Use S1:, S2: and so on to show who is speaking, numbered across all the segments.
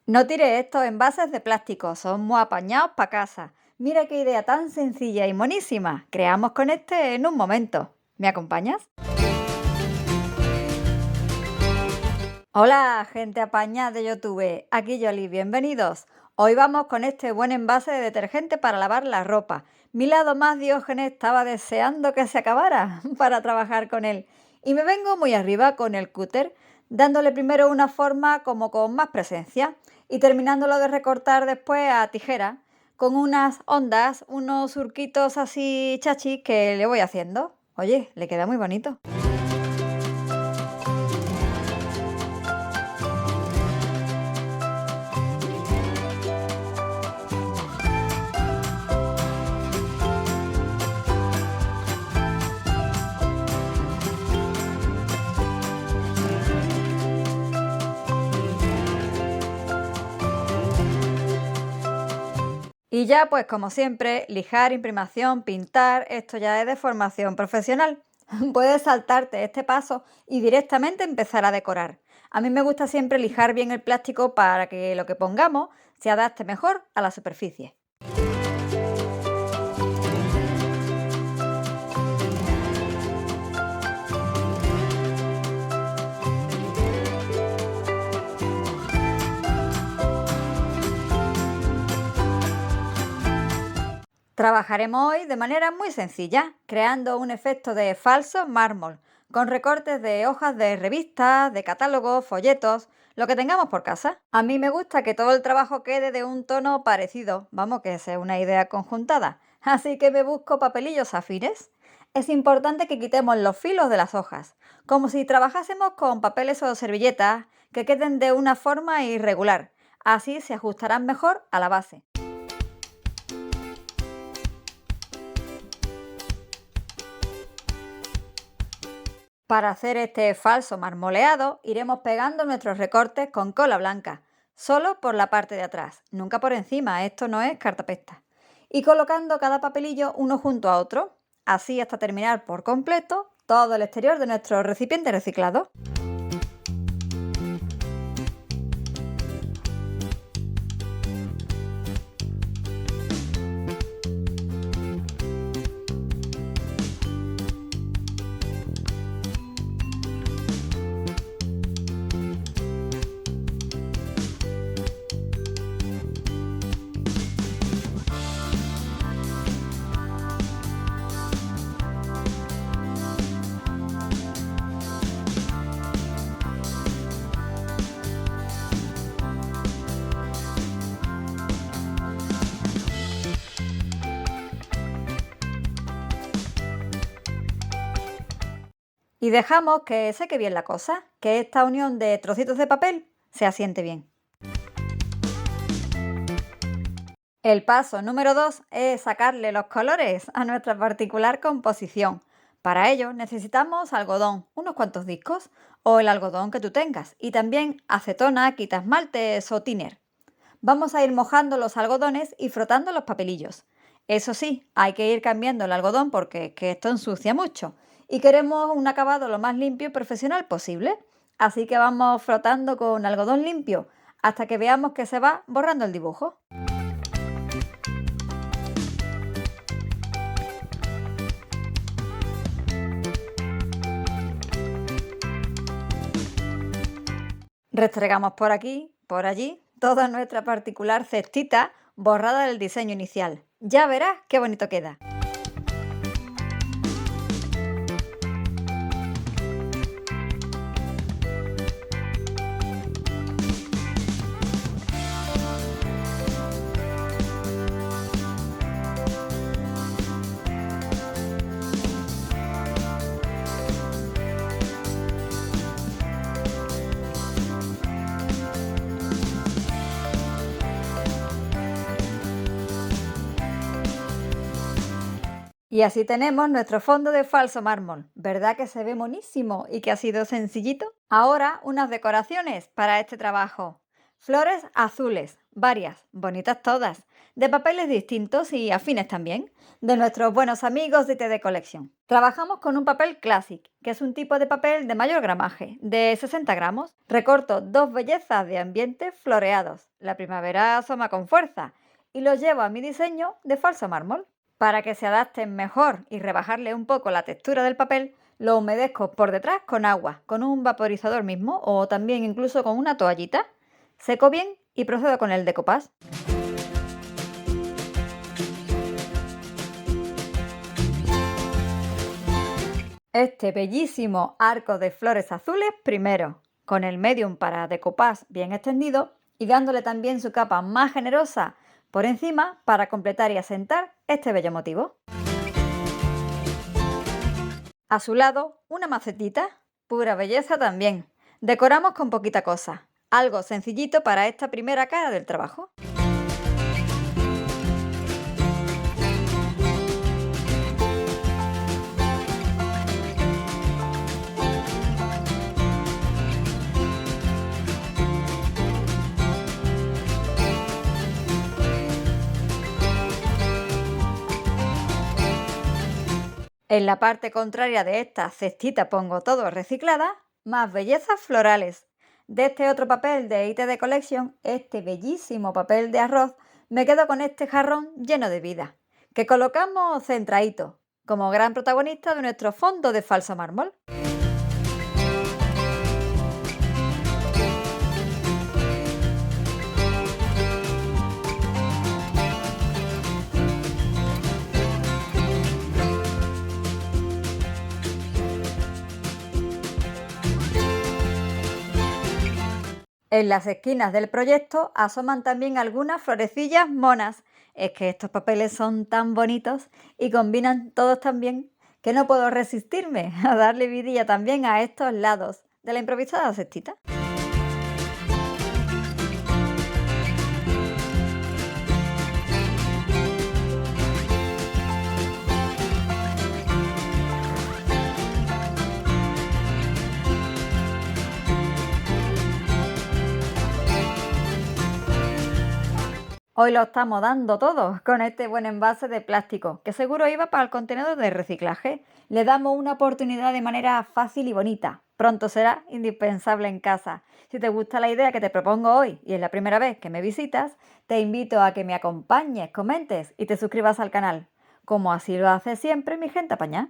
S1: No tires estos envases de plástico, son muy apañados para casa. Mira qué idea tan sencilla y monísima. Creamos con este en un momento. ¿Me acompañas? Hola, gente apañada de YouTube. Aquí Yoli, bienvenidos. Hoy vamos con este buen envase de detergente para lavar la ropa. Mi lado más Diógenes estaba deseando que se acabara para trabajar con él. Y me vengo muy arriba con el cúter, dándole primero una forma como con más presencia y terminándolo de recortar después a tijera, con unas ondas, unos surquitos así chachis que le voy haciendo. Oye, le queda muy bonito. Y ya, pues como siempre, lijar, imprimación, pintar, esto ya es de formación profesional. Puedes saltarte este paso y directamente empezar a decorar. A mí me gusta siempre lijar bien el plástico para que lo que pongamos se adapte mejor a la superficie. Trabajaremos hoy de manera muy sencilla, creando un efecto de falso mármol, con recortes de hojas de revistas, de catálogos, folletos, lo que tengamos por casa. A mí me gusta que todo el trabajo quede de un tono parecido, vamos, que sea una idea conjuntada, así que me busco papelillos afines. Es importante que quitemos los filos de las hojas, como si trabajásemos con papeles o servilletas que queden de una forma irregular, así se ajustarán mejor a la base. Para hacer este falso marmoleado, iremos pegando nuestros recortes con cola blanca, solo por la parte de atrás, nunca por encima, esto no es cartapesta. Y colocando cada papelillo uno junto a otro, así hasta terminar por completo todo el exterior de nuestro recipiente reciclado. Y dejamos que seque bien la cosa, que esta unión de trocitos de papel se asiente bien. El paso número 2 es sacarle los colores a nuestra particular composición. Para ello necesitamos algodón, unos cuantos discos o el algodón que tú tengas y también acetona, quitasmaltes o thinner. Vamos a ir mojando los algodones y frotando los papelillos. Eso sí, hay que ir cambiando el algodón porque es que esto ensucia mucho y queremos un acabado lo más limpio y profesional posible. Así que vamos frotando con algodón limpio hasta que veamos que se va borrando el dibujo. Restregamos por aquí, por allí, toda nuestra particular cestita borrada del diseño inicial. Ya verás qué bonito queda. Y así tenemos nuestro fondo de falso mármol. ¿Verdad que se ve monísimo y que ha sido sencillito? Ahora unas decoraciones para este trabajo. Flores azules, varias, bonitas todas, de papeles distintos y afines también, de nuestros buenos amigos de TD Collection. Trabajamos con un papel Classic, que es un tipo de papel de mayor gramaje, de 60 gramos. Recorto dos bellezas de ambiente floreados. La primavera asoma con fuerza y los llevo a mi diseño de falso mármol. Para que se adapten mejor y rebajarle un poco la textura del papel, lo humedezco por detrás con agua, con un vaporizador mismo o también incluso con una toallita. Seco bien y procedo con el decoupage. Este bellísimo arco de flores azules primero, con el medium para decoupage bien extendido y dándole también su capa más generosa por encima para completar y asentar este bello motivo. A su lado, una macetita, pura belleza también. Decoramos con poquita cosa, algo sencillito para esta primera cara del trabajo. En la parte contraria de esta cestita pongo todo reciclada, más bellezas florales. De este otro papel de ITD Collection, este bellísimo papel de arroz, me quedo con este jarrón lleno de vida, que colocamos centradito, como gran protagonista de nuestro fondo de falso mármol. En las esquinas del proyecto asoman también algunas florecillas monas. Es que estos papeles son tan bonitos y combinan todos tan bien que no puedo resistirme a darle vidilla también a estos lados de la improvisada cestita. Hoy lo estamos dando todo con este buen envase de plástico, que seguro iba para el contenedor de reciclaje. Le damos una oportunidad de manera fácil y bonita. Pronto será indispensable en casa. Si te gusta la idea que te propongo hoy y es la primera vez que me visitas, te invito a que me acompañes, comentes y te suscribas al canal, como así lo hace siempre mi gente apañada.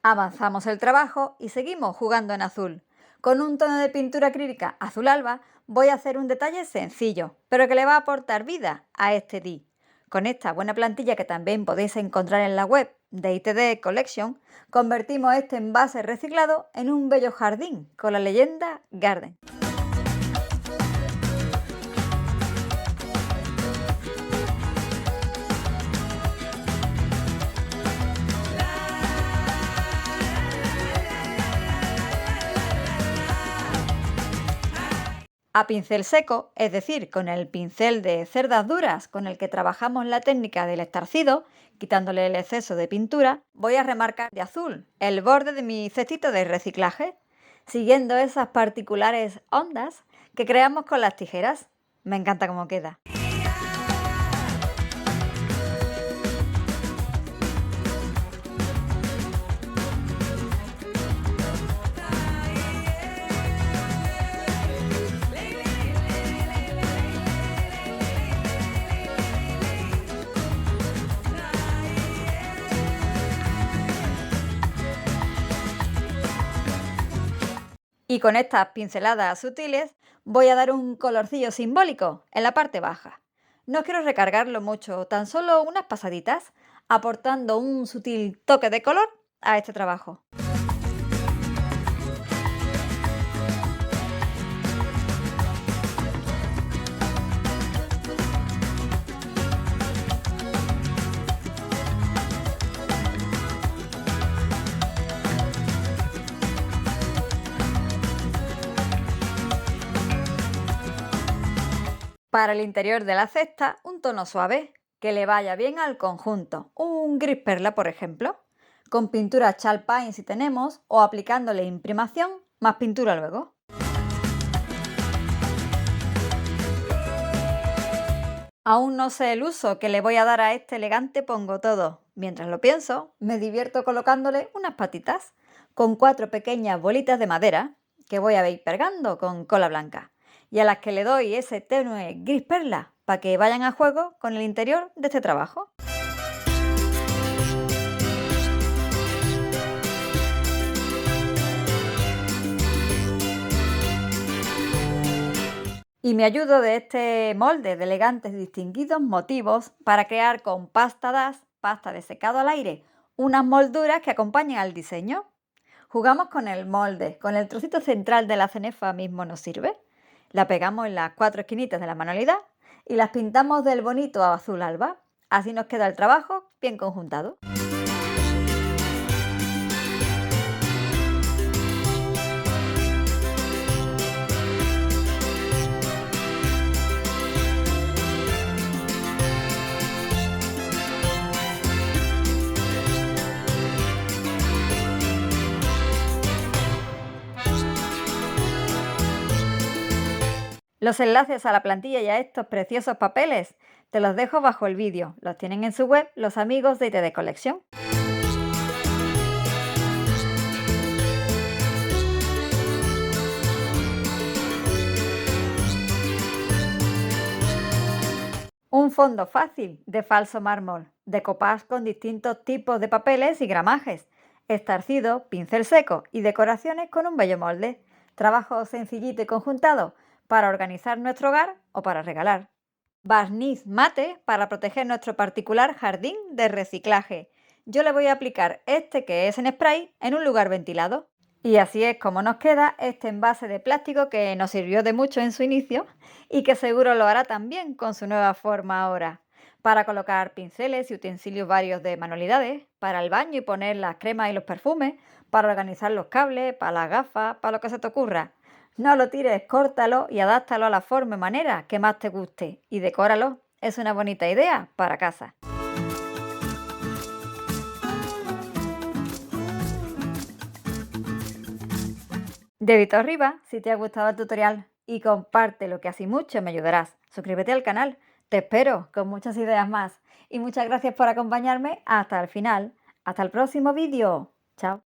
S1: Avanzamos el trabajo y seguimos jugando en azul. Con un tono de pintura acrílica azul alba voy a hacer un detalle sencillo, pero que le va a aportar vida a este día. Con esta buena plantilla que también podéis encontrar en la web de ITD Collection, convertimos este envase reciclado en un bello jardín con la leyenda Garden. A pincel seco, es decir, con el pincel de cerdas duras con el que trabajamos la técnica del estarcido, quitándole el exceso de pintura, voy a remarcar de azul el borde de mi cestito de reciclaje, siguiendo esas particulares ondas que creamos con las tijeras. Me encanta cómo queda. Y con estas pinceladas sutiles voy a dar un colorcillo simbólico en la parte baja. No quiero recargarlo mucho, tan solo unas pasaditas, aportando un sutil toque de color a este trabajo. Para el interior de la cesta, un tono suave, que le vaya bien al conjunto, un gris perla por ejemplo. con pintura Chalk Paint si tenemos, o aplicándole imprimación más pintura luego. Aún no sé el uso que le voy a dar a este elegante pongo todo. Mientras lo pienso, me divierto colocándole unas patitas con 4 pequeñas bolitas de madera que voy a ir pegando con cola blanca y a las que le doy ese tenue gris perla para que vayan a juego con el interior de este trabajo. Y me ayudo de este molde de elegantes y distinguidos motivos para crear con pasta DAS, pasta de secado al aire, unas molduras que acompañen al diseño. Jugamos con el molde, con el trocito central de la cenefa mismo nos sirve. La pegamos en las 4 esquinitas de la manualidad y las pintamos del bonito azul alba. Así nos queda el trabajo bien conjuntado. Los enlaces a la plantilla y a estos preciosos papeles te los dejo bajo el vídeo. Los tienen en su web los amigos de IT Colección. Un fondo fácil de falso mármol, decopage con distintos tipos de papeles y gramajes, estarcido, pincel seco y decoraciones con un bello molde. Trabajo sencillito y conjuntado para organizar nuestro hogar o para regalar. Barniz mate para proteger nuestro particular jardín de reciclaje. Yo le voy a aplicar este que es en spray en un lugar ventilado. Y así es como nos queda este envase de plástico que nos sirvió de mucho en su inicio y que seguro lo hará también con su nueva forma ahora. Para colocar pinceles y utensilios varios de manualidades, para el baño y poner las cremas y los perfumes, para organizar los cables, para las gafas, para lo que se te ocurra. No lo tires, córtalo y adáptalo a la forma y manera que más te guste y decóralo. Es una bonita idea para casa. Dedito arriba si te ha gustado el tutorial y compártelo que así mucho me ayudarás. Suscríbete al canal, te espero con muchas ideas más y muchas gracias por acompañarme hasta el final. Hasta el próximo vídeo. Chao.